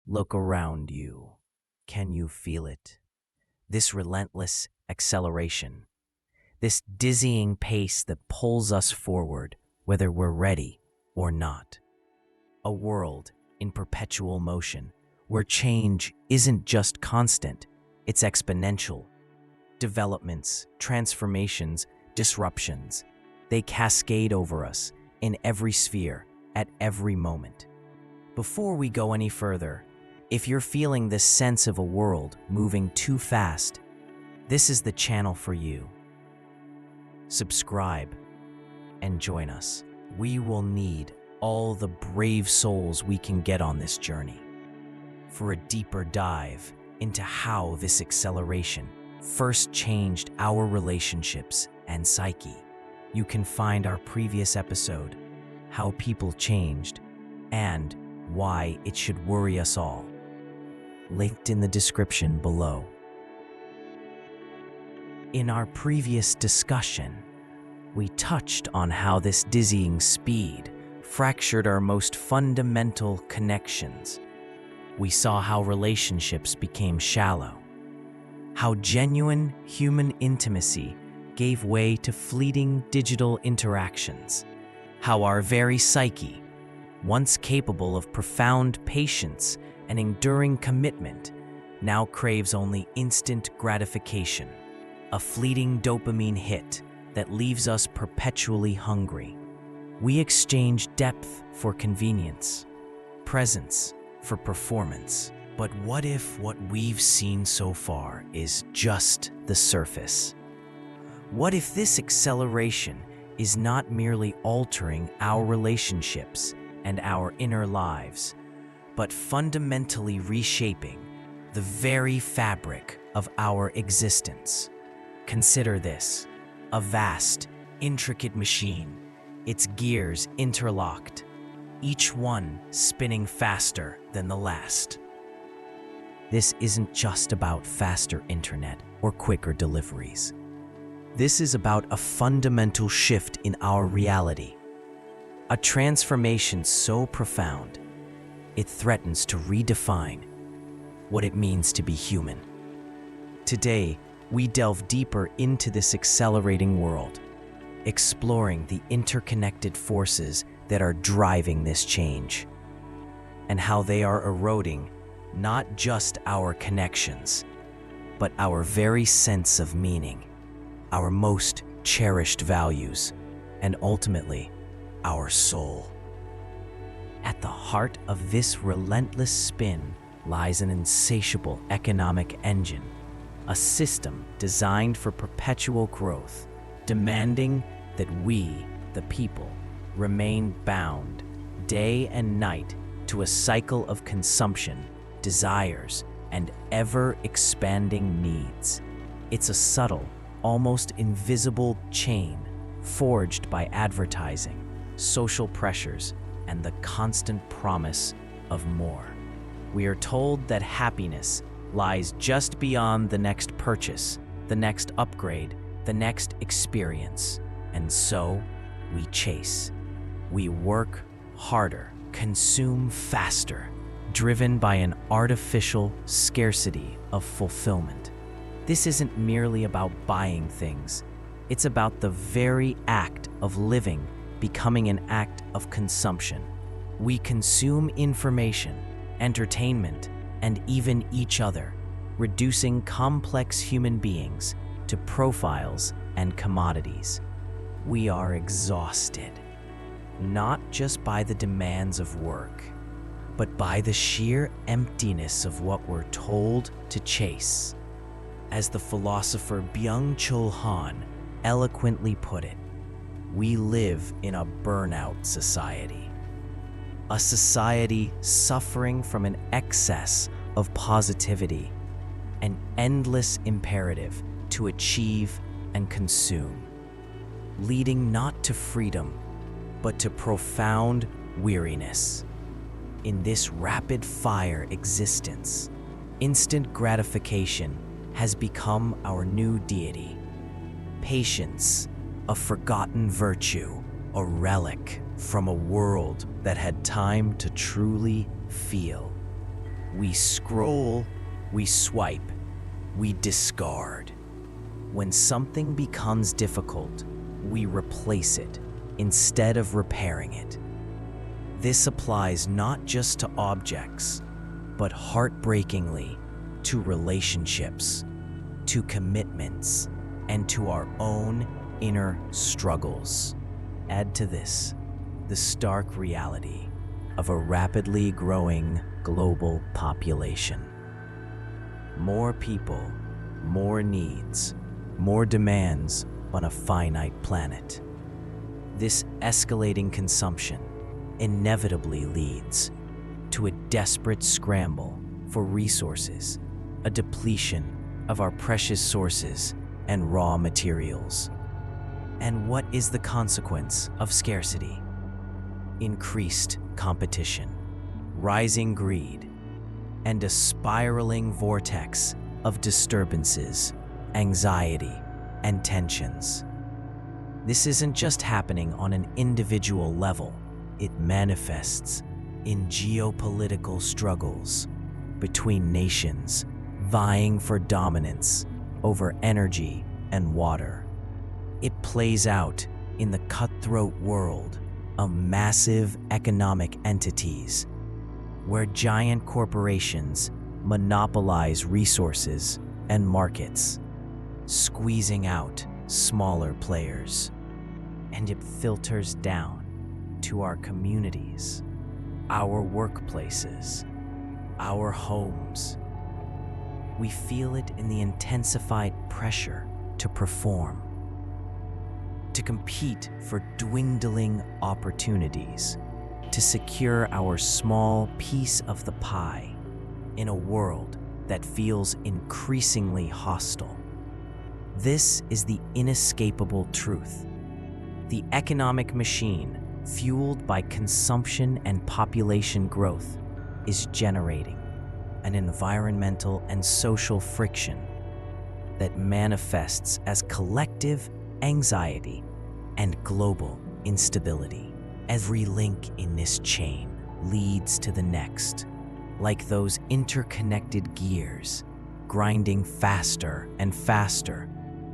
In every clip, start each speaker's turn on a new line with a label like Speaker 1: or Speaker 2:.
Speaker 1: Look around you. Can you feel it? This relentless acceleration, this dizzying pace that pulls us forward, whether we're ready or not. A world in perpetual motion, where change isn't just constant, it's exponential. Developments, transformations, disruptions, they cascade over us in every sphere, at every moment. Before we go any further, if you're feeling this sense of a world moving too fast, this is the channel for you. Subscribe and join us. We will need all the brave souls we can get on this journey for a deeper dive into how this acceleration first changed our relationships and psyche. You can find our previous episode, How People Changed, and Why It Should Worry Us All, linked in the description below. In our previous discussion, we touched on how this dizzying speed fractured our most fundamental connections. We saw how relationships became shallow, how genuine human intimacy gave way to fleeting digital interactions, how our very psyche, once capable of profound patience and enduring commitment, now craves only instant gratification, a fleeting dopamine hit that leaves us perpetually hungry. We exchange depth for convenience, presence for performance. But what if what we've seen so far is just the surface? What if this acceleration is not merely altering our relationships and our inner lives, but fundamentally reshaping the very fabric of our existence? Consider this: a vast, intricate machine, its gears interlocked, each one spinning faster than the last. This isn't just about faster internet or quicker deliveries. This is about a fundamental shift in our reality, a transformation so profound, it threatens to redefine what it means to be human. Today, we delve deeper into this accelerating world, exploring the interconnected forces that are driving this change, and how they are eroding not just our connections, but our very sense of meaning, our most cherished values, and ultimately, our soul. At the heart of this relentless spin lies an insatiable economic engine, a system designed for perpetual growth, demanding that we, the people, remain bound day and night to a cycle of consumption, desires, and ever-expanding needs. It's a subtle, almost invisible chain forged by advertising, social pressures, and the constant promise of more. We are told that happiness lies just beyond the next purchase, the next upgrade, the next experience. And so, we chase. We work harder, consume faster, driven by an artificial scarcity of fulfillment. This isn't merely about buying things. It's about the very act of living becoming an act of consumption. We consume information, entertainment, and even each other, reducing complex human beings to profiles and commodities. We are exhausted, not just by the demands of work, but by the sheer emptiness of what we're told to chase. As the philosopher Byung-Chul eloquently put it, we live in a burnout society. A society suffering from an excess of positivity, an endless imperative to achieve and consume, leading not to freedom, but to profound weariness. In this rapid-fire existence, instant gratification has become our new deity. Patience, a forgotten virtue, a relic from a world that had time to truly feel. We scroll, we swipe, we discard. When something becomes difficult, we replace it instead of repairing it. This applies not just to objects, but heartbreakingly to relationships, to commitments, and to our own inner struggles. Add to this the stark reality of a rapidly growing global population. More people, more needs, more demands on a finite planet. This escalating consumption inevitably leads to a desperate scramble for resources, a depletion of our precious sources and raw materials. And what is the consequence of scarcity? Increased competition, rising greed, and a spiraling vortex of disturbances, anxiety, and tensions. This isn't just happening on an individual level. It manifests in geopolitical struggles between nations vying for dominance over energy and water. It plays out in the cutthroat world of massive economic entities where giant corporations monopolize resources and markets, squeezing out smaller players. And it filters down to our communities, our workplaces, our homes. We feel it in the intensified pressure to perform, to compete for dwindling opportunities, to secure our small piece of the pie in a world that feels increasingly hostile. This is the inescapable truth. The economic machine, fueled by consumption and population growth, is generating an environmental and social friction that manifests as collective anxiety and global instability. Every link in this chain leads to the next, like those interconnected gears, grinding faster and faster,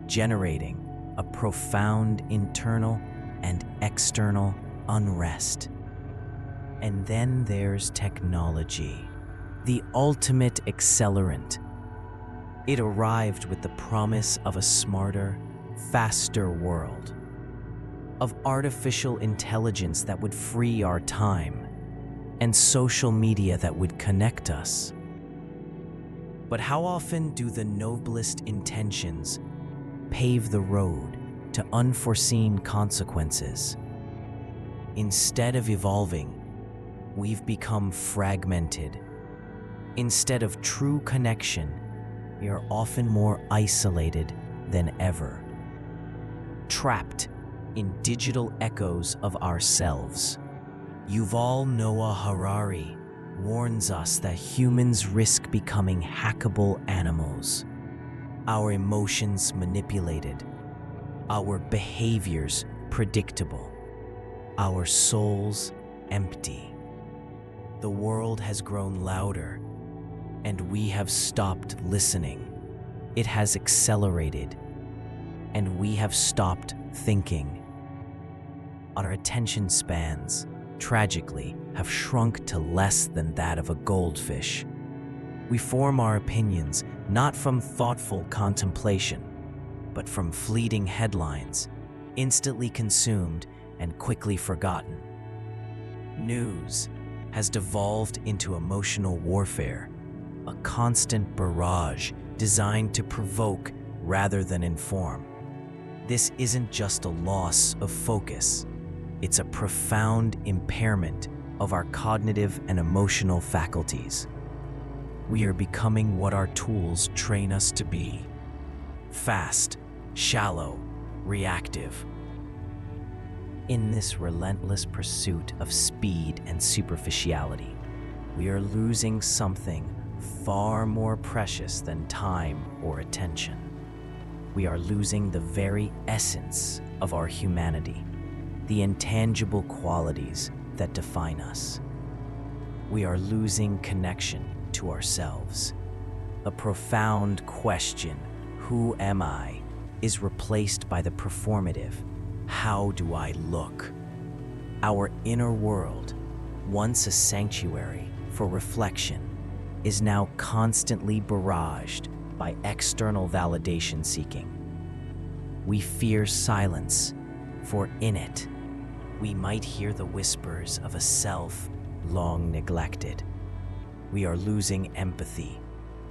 Speaker 1: generating a profound internal and external unrest. And then there's technology, the ultimate accelerant. It arrived with the promise of a smarter, faster world, of artificial intelligence that would free our time, and social media that would connect us. But how often do the noblest intentions pave the road to unforeseen consequences? Instead of evolving, we've become fragmented. Instead of true connection, we are often more isolated than ever, trapped in digital echoes of ourselves. Yuval Noah Harari warns us that humans risk becoming hackable animals, our emotions manipulated, our behaviors predictable, our souls empty. The world has grown louder, and we have stopped listening. It has accelerated, and we have stopped thinking. Our attention spans, tragically, have shrunk to less than that of a goldfish. We form our opinions not from thoughtful contemplation, but from fleeting headlines, instantly consumed and quickly forgotten. News has devolved into emotional warfare, a constant barrage designed to provoke rather than inform. This isn't just a loss of focus, it's a profound impairment of our cognitive and emotional faculties. We are becoming what our tools train us to be: fast, shallow, reactive. In this relentless pursuit of speed and superficiality, we are losing something far more precious than time or attention. We are losing the very essence of our humanity, the intangible qualities that define us. We are losing connection to ourselves. A profound question, who am I, is replaced by the performative, how do I look? Our inner world, once a sanctuary for reflection, is now constantly barraged by external validation seeking. We fear silence, for in it, we might hear the whispers of a self long neglected. We are losing empathy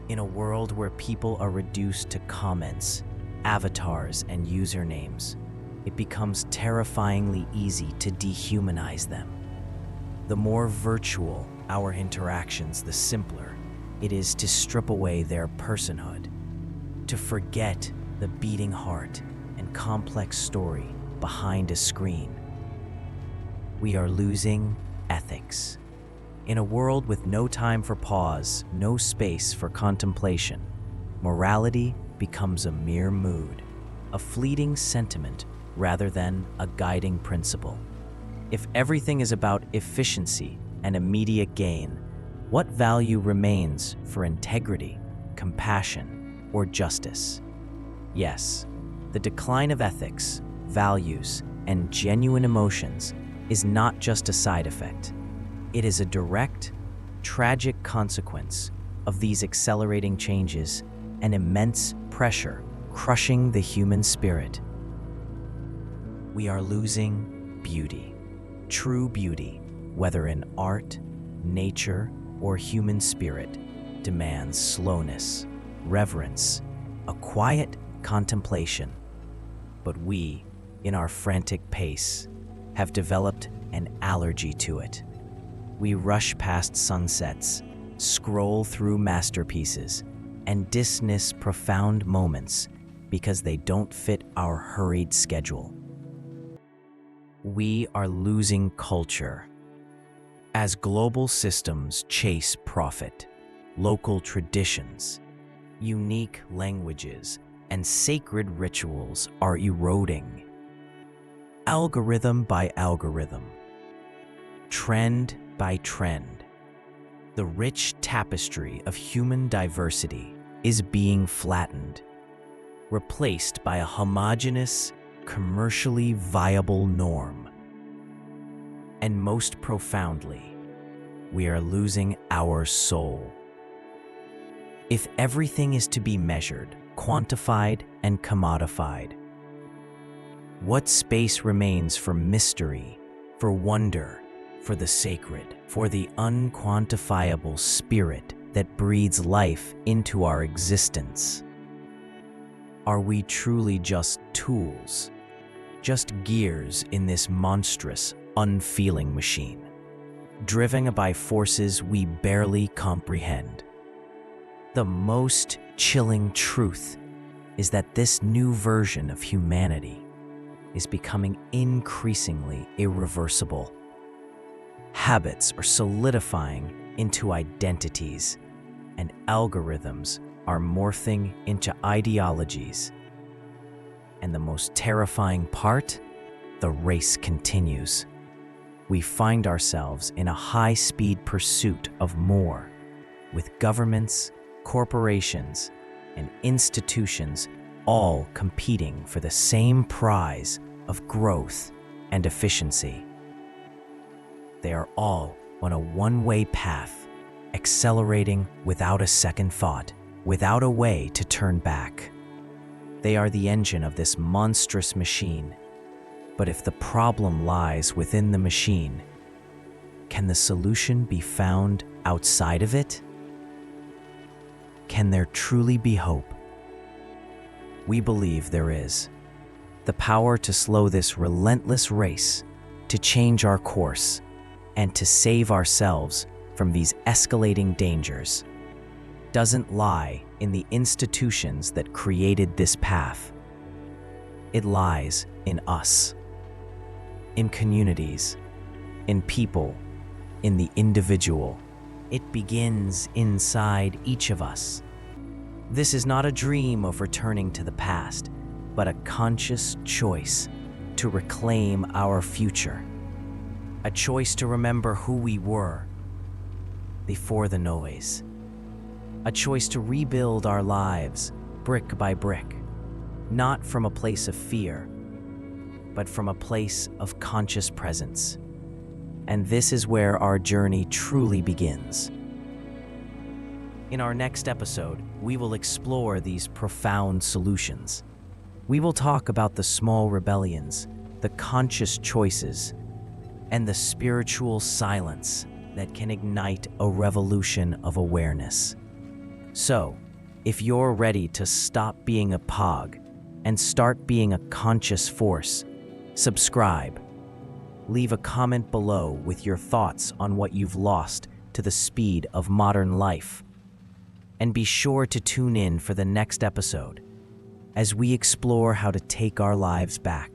Speaker 1: in a world where people are reduced to comments, avatars, and usernames. It becomes terrifyingly easy to dehumanize them. The more virtual our interactions, the simpler it is to strip away their personhood, to forget the beating heart and complex story behind a screen. We are losing ethics. In a world with no time for pause, no space for contemplation, morality becomes a mere mood, a fleeting sentiment rather than a guiding principle. If everything is about efficiency and immediate gain, what value remains for integrity, compassion, or justice? Yes, the decline of ethics, values, and genuine emotions is not just a side effect. It is a direct, tragic consequence of these accelerating changes and immense pressure crushing the human spirit. We are losing beauty. True beauty, whether in art, nature, or human spirit, demands slowness, reverence, a quiet contemplation. But we, in our frantic pace, have developed an allergy to it. We rush past sunsets, scroll through masterpieces, and dismiss profound moments because they don't fit our hurried schedule. We are losing culture. As global systems chase profit, local traditions, unique languages, and sacred rituals are eroding. Algorithm by algorithm, trend by trend, the rich tapestry of human diversity is being flattened, replaced by a homogeneous, commercially viable norm. And most profoundly, we are losing our soul. If everything is to be measured, quantified, and commodified, what space remains for mystery, for wonder, for the sacred, for the unquantifiable spirit that breathes life into our existence? Are we truly just tools, just gears in this monstrous, unfeeling machine, driven by forces we barely comprehend? The most chilling truth is that this new version of humanity is becoming increasingly irreversible. Habits are solidifying into identities, and algorithms are morphing into ideologies. And the most terrifying part, the race continues. We find ourselves in a high-speed pursuit of more, with governments, corporations, and institutions all competing for the same prize of growth and efficiency. They are all on a one-way path, accelerating without a second thought, without a way to turn back. They are the engine of this monstrous machine. But if the problem lies within the machine, can the solution be found outside of it? Can there truly be hope? We believe there is. The power to slow this relentless race, to change our course, and to save ourselves from these escalating dangers doesn't lie in the institutions that created this path. It lies in us, in communities, in people, in the individual. It begins inside each of us. This is not a dream of returning to the past, but a conscious choice to reclaim our future. A choice to remember who we were before the noise, a choice to rebuild our lives brick by brick, not from a place of fear, but from a place of conscious presence. And this is where our journey truly begins. In our next episode, we will explore these profound solutions. We will talk about the small rebellions, the conscious choices, and the spiritual silence that can ignite a revolution of awareness. So, if you're ready to stop being a pog and start being a conscious force, subscribe. Leave a comment below with your thoughts on what you've lost to the speed of modern life. And be sure to tune in for the next episode as we explore how to take our lives back.